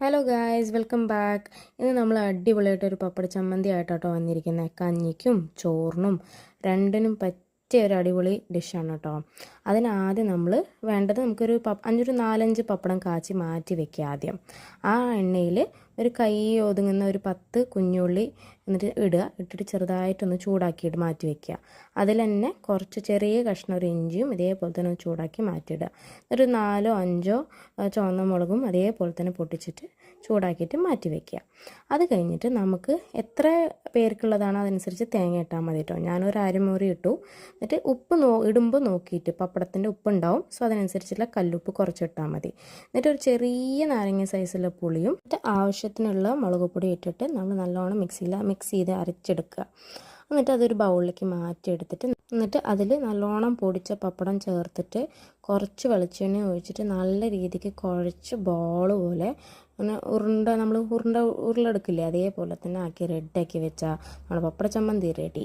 Hello guys, welcome back. ഇന്ന് നമ്മൾ അടിപൊളിയായിട്ടൊരു പപ്പട ചമ്മന്തി ആയിട്ടോ വന്നിരിക്കുന്നത്. കഞ്ഞിക്കും ചോറിനും രണ്ടിനും പറ്റിയ ഒരു അടിപൊളി ഡിഷാണ് കേട്ടോ. അതിനാദ്യം നമ്മൾ വേണ്ടത് നമുക്കൊരു 4-5 പപ്പടം കാച്ചി മാറ്റി വെക്കുക. ആദ്യം ആ എണ്ണയിൽ ഒരു കൈ ഒതുങ്ങുന്ന ഒരു 10 കുഞ്ഞുള്ളി എന്നിട്ട് ഇട്ടിട്ട് ചെറുതായിട്ടൊന്ന് ചൂടാക്കിയിട്ട് മാറ്റി വെക്കുക. അതിൽ തന്നെ കുറച്ച് ചെറിയ കഷ്ണം ഒരു ഇഞ്ചിയും ഇതേപോലെ തന്നെ ചൂടാക്കി മാറ്റിയിടുക. ഒരു 4-5 ചുവന്ന മുളകും അതേപോലെ തന്നെ പൊട്ടിച്ചിട്ട് ചൂടാക്കിയിട്ട് മാറ്റി വയ്ക്കുക. അത് കഴിഞ്ഞിട്ട് നമുക്ക് എത്ര പേർക്കുള്ളതാണോ അതനുസരിച്ച് തേങ്ങ ഇട്ടാൽ മതി കേട്ടോ. ഞാനൊരു അരമുറി ഇട്ടു. എന്നിട്ട് ഉപ്പ് ഇടുമ്പോൾ നോക്കിയിട്ട് പപ്പടത്തിൻ്റെ ഉപ്പുണ്ടാവും, സോ അതിനനുസരിച്ചുള്ള കല്ലുപ്പ് കുറച്ചിട്ടാൽ മതി. എന്നിട്ട് ഒരു ചെറിയ നാരങ്ങ സൈസുള്ള പുളിയും എന്നിട്ട് ആവശ്യത്തിനുള്ള മുളക് പൊടി ഇട്ടിട്ട് നമ്മൾ നല്ലോണം മിക്സ് ചെയ്ത് അരച്ചെടുക്കുക. എന്നിട്ട് അതൊരു ബൗളിലേക്ക് മാറ്റിയെടുത്തിട്ട് എന്നിട്ട് അതിൽ നല്ലോണം പൊടിച്ച പപ്പടം ചേർത്തിട്ട് കുറച്ച് വെളിച്ചെണ്ണ ഒഴിച്ചിട്ട് നല്ല രീതിക്ക് കുഴച്ച് ബോൾ പോലെ അങ്ങനെ നമ്മൾ ഉരുളെടുക്കില്ലേ, അതേപോലെ തന്നെ ആക്കി റെഡിയാക്കി വെച്ചാൽ നമ്മുടെ പപ്പട ചമ്മന്തി റെഡി.